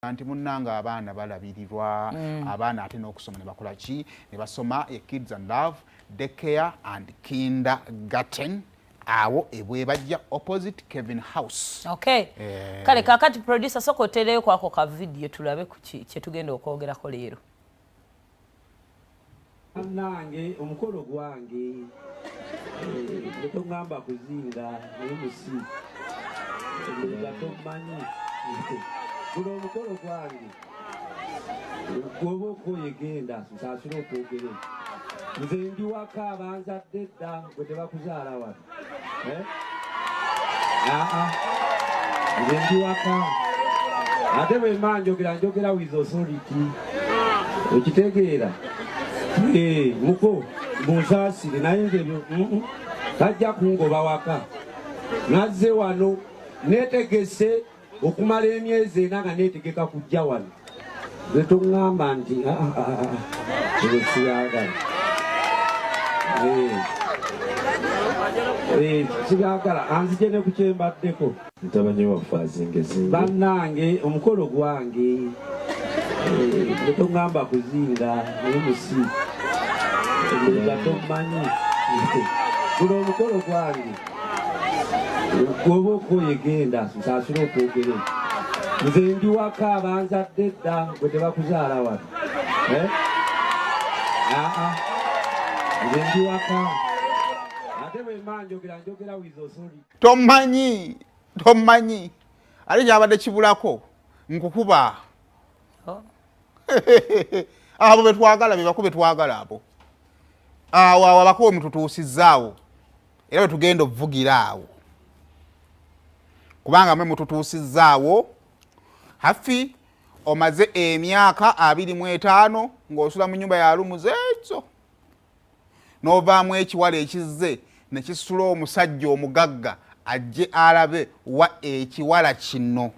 Anti munnanga abaana balabirirwa abaana ate n'okusoma ne bakola ki ne basoma Kids and Love Daycare and Kindergarten awo ebwebajja opposite Kevin House. Okay. Kale kakati producer soko teleyo kwako ka video tulabe ku kye tugenda okwogerako leero. Nange omukolo gwange tongamba kuzinga n'emusi tomanyi guno omukolo gwange gwoba okoyegenda nsasira okwogere nze ndi waka abanzadde dda gwe tebakuzaala wano nze ndi waka ate bwe mba njogera with authority okitegeera muko munsaasire naye nze tajja kungoba waka nazze wano neetegese okumala emyezi ena nga neetegeka kujja wano nze toŋŋamba nti siyagala siyagala anzije ne ku kyembaddeko ntabanyi wafazingezi bannange omukolo gwange toŋŋamba kuzinga n'emusi tomanyi guno omukolo gwange gwoba okoyegenda nsasira okwogere nze ndi waka abanzadde dda gwe tebakuzaala wano nze ndi waka ate bwe mba njogera with authority tomanyi ate kyabadde kibulako nkukuba abo betwagala bebako betwagala abo awo abako omututuusizaawo era betugenda okuvugira awo kubanga mwe mututuusizaawo Haffy omaze emyaka 25 ng'osula mu nyumba ya lumuze ekyo n'ovaamu ekiwala ekizze ne kisula omusajja omugagga ajje alabe wa ekiwala kino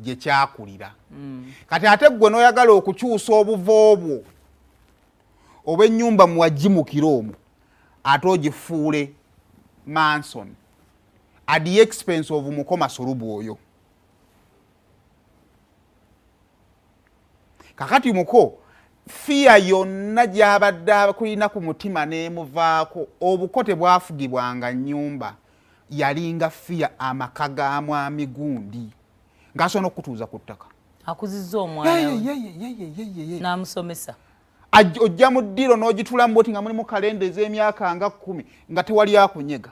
gye kyakulira kati ate gwe n'oyagala okukyusa obuva obwo oba ennyumba muwagimukira omwo ate ogifuule manson at the expense of mukoma sulubu oyo. Kakati muko fear yonna gyabadde kulina ku mutima nemuvaako obukote bwafugibwanga nnyumba yalinga fear amaka ga mwami gundi ngasono kutuuza ku ttaka akuzizza omwana n'amusomesa ojja mu ddiro n'ogitula mboti nga mulimu kalenda ez'emyaka nga 10 nga tewali akunyega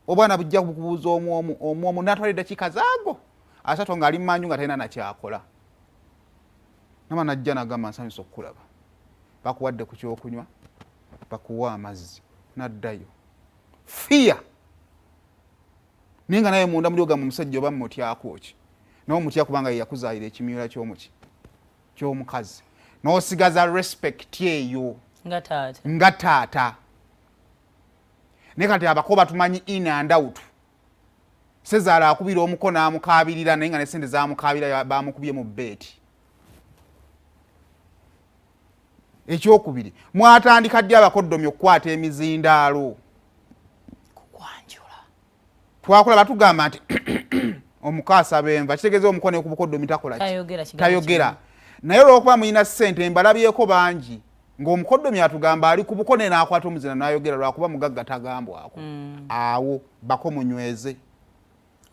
obwana bujja kubuuza omwomu n'atwala eddakiika zaago asatu ng'ali mmanju nga talina nakyakola nama najja nagamba nsanyusa okukulaba bakuwadde ku kyokunywa bakuwa amazzi naddayo fear ninga naye munda muli ogamba omusajja oba mmutyako ki n'omutya kubanga yakuzaayira ekimyula ky'omukazi n'osigaza respect eyo nga taata ne kati abako batumanyi in and out Ssezaala akubira omuko n'amukaabirira naye nga ne sente z'amukaabira bamukubye mu beeti ekyokubiri mwatandika ddi abakoddomi okukwata emizindaalo kukwanjula twakola batugamba nti omukaasa benva kitegeeza omukone ku bukoddomi takola tayogera naye olwokuba muyina ssente embalabyeko bangi ng'omukoddomi atugamba ali ku bukone n'akwata omuzina n'ayogera lwakuba mugagga tagambwako awo bako munyweze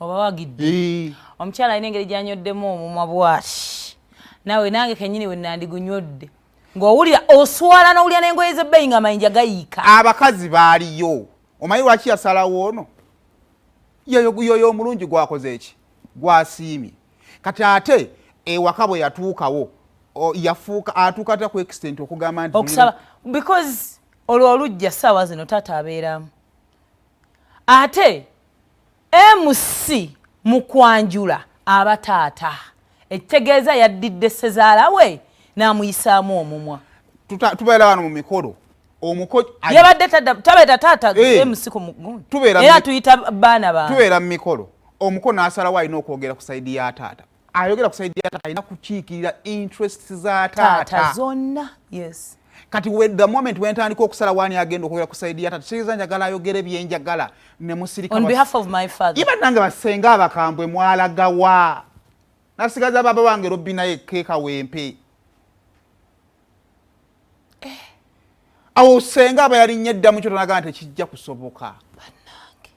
oba wagidde omukyala alina engeri gyanyoddemu omumwa bwati nawe nange kennyini we nandigunywodde ng'owulira oswala n'owulira n'engoye z'ebbeeyi nga mayinja gayiika abakazi baaliyo omanyi lwaki yasalawo ono yoyo omulungi gwakoze eki gwasiimye kati ate ewaka bwe yatuukawo yafuuka atuuka ta ku extent okugamba nti okusaba because olwo olujja ssaawa zino taata abeeramu ate MC mu kwanjula abataata ekitegeeza yaddidde Ssezaala we n'amuyisaamu omumwa tubeera wano mu mikolo omuko yabadde tabeeta taata MC ku mugundi era tuyita baana ba tubeera mu mikolo omuko n'asalawo alina okwogera ku sayidi ya taata ayogera ku sayidi ya taata alina kukiikirira interests za taata zonna yes kati the moment wentandika okusala wani agenda okwogera ku sayidi ya taata kitegeeza njagala ayogere byenjagala ne musirika on behalf of my father iba nange basenga abakambwe mwalagawa nasigaza baba wange Robbi naye keeka wempe awo senga aba yalinnya eddamu kyo tonaga nti kijja kusoboka bannange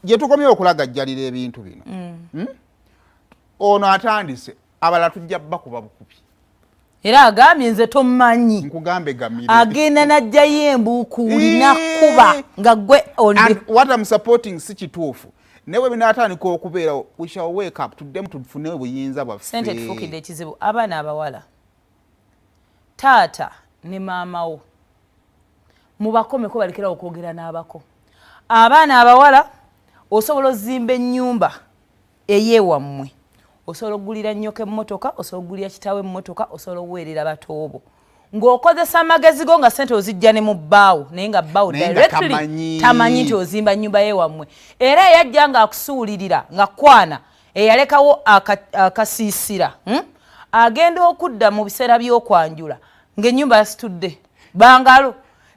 gye tukomye okulagajjalira ebintu bino ono atandise abala tujja bakuba bukubi era agambye nze tomanyi nkugambe gamire agenda najjayo embuukuuli nakkuba nga gwe and what I'm supporting si kituufu newe binatandika okubeerawo we shall wake up tuddemu tufune obuyinza bwaffe sente tufukidde ekizibu abaana abawala taata ne maama wo mubakomeko balekera okwogera n'abako abaana abawala osobola ozimba ennyumba eyeewammwe osobola okugulira nnyoka emmotoka osobola okugulira kitaawe emmotoka osobola okuweerera batoobo ng'okozesa amagezi go nga sente ozijja ne mu bbaawo naye nga bbaawo directly tamanyi nti ozimba nnyumba yeewammwe era eyajja ng'akusuulirira nga kwana eyalekawo akasiisira agenda okudda mu biseera by'okwanjula ng'ennyumba yasitudde bangalo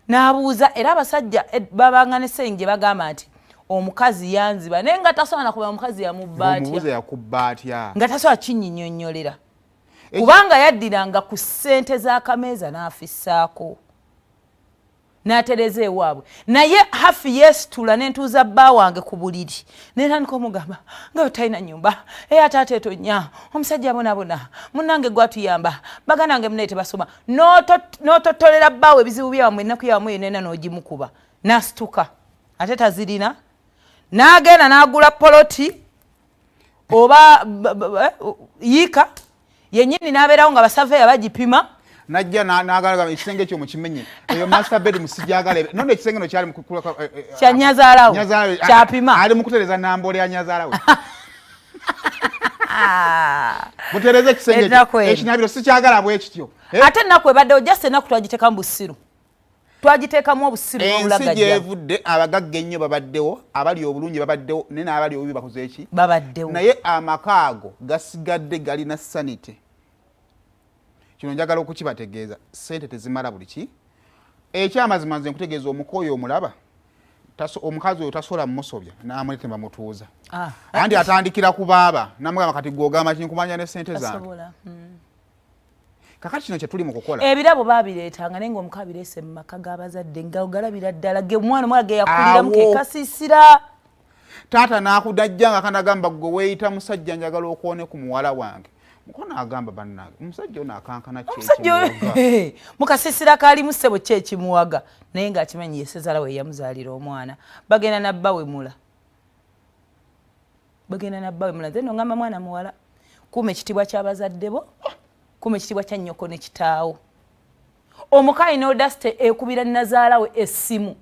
n'abuuza era abasajja babanga ne ssenyi gye bagamba nti omukazi yanziba naye nga tasobola kuba omukazi yakubba atya nga tasobola kinnyinnyonnyolera kubanga yaddiranga ku ssente z'akameeza n'afissaako n'atereza ewaabwe naye Haffy yeesitula n'entuuza bba wange ku buliri n'etandika omugamba nga we talina nnyumba taata etonya omusajja abonabona munnange gwatuyamba baganda wange munaye tebasoma n'ototolera bbaawe ebizibu byawamwe ennaku yawamwe yonena n'ogimukuba n'asituka ate tazirina n'agenda n'agula poloti oba yiika yennyini n'abeerawo nga basaveeya bagipima najja n'agalaga ekisenge ekyo mukimenye eyo master bed musijagala none ekisenge no kyali kya nnyazaalawo kyapima ali mukutereza nambole ya nnyazaalawe mutereze ekisenge ekinabiro sikyagala bwe kityo ate ennaku ebaddewo jase ennaku twagiteekamu bussiru twagiteekamu obussiru n'obulagajja ensi gyevudde abagagga ennyo babaddewo abali obulungi babaddewo naye n'abali obubi bakoze eki babaddewo naye amakaago gasigadde galina sanite kino njagala okukibategeeza sente tezimala buli ki ekyamazima nze nkutegeeza omukooyo omulaba omukazi oyo tasobola mumusobya n'amulete bamutuuza anti atandikira ku baaba namugamba kati gwogamba kinkumanya ne sente zange kakati kino kyetuli mu kukola ebirabo baabireetanga naye ng'omuka abireese mu maka g'abazadde nga ogalabira ddala ge omwana omwala ge yakuliramu kekasiisira taata n'akudajjanga kanagamba gwe weeyita musajja njagala okuone ku muwala wange mukono agamba bannange omusajja ono akankana mukasiisira kaalimu ssebo ki ekimuwaga naye ng'akimanyi ye Ssezaala we yamuzaalira omwana bagenda nabba wemula nze no ngamba mwana muwala kuuma ekitiibwa ky'abazadde bo kuuma ekitiibwa kya nnyoko ne kitaawo omukayi n'odasite ekubira nnazaala we essimu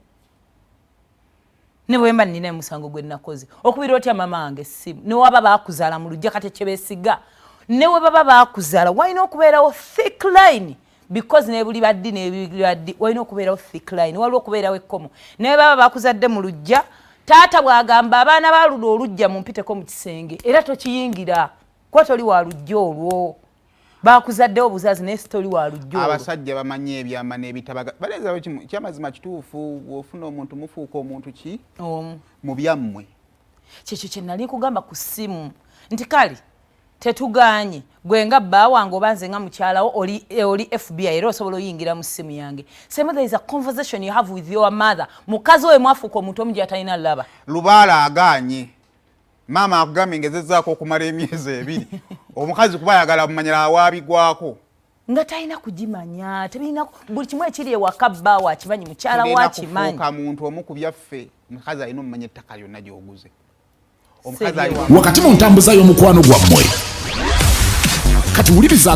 ne bwemba nnina emusango gwe nakoze okubira otya mama wange essimu ne waba baakuzaala mu lujja kati kyebeesiga ne we baba baakuzaala walina okubeerawo thick line because nebuli baddi nebulibaddi walina okubeerawo thick line waliwo okubeerawo ekkomo naye baba baakuzadde mu lujja taata bw'agamba abaana baaluda olujja mumpiteko mu kisenge era tokiyingira kuba toli wa lujja olwo baakuzaddewo obuzaazi naye sitoli wa lujja olwo abasajja bamanyi ebyama n'ebitabaga baleeza kyamazima kituufu bw'ofuna omuntu mufuuka omuntu ki mu byammwe kyekyo kye nali nkugamba ku ssimu nti kale tetuganye gwe nga bba wange oba nze nga mukyalawo oli FBI era osobola oyingira mu ssimu yange Saymore, there is a conversation you have with your mother mukazi oyo mwafuuka omuntu omu gye atalina laba lubaala aganye maama akugambye ngezezaako okumala emyezi 2 omukazi kuba ayagala bumanyira awaabigwako nga talina kugimanya tebirina buli kimu ekiri ewaka bbaawo akimanyi mukyala wa akimanyi kufuuka muntu omu ku byaffe omukazi alina omumanya ettaka lyonna gy'oguze wakati mu ntambuza y'omukwano gwammwe kati wuliriza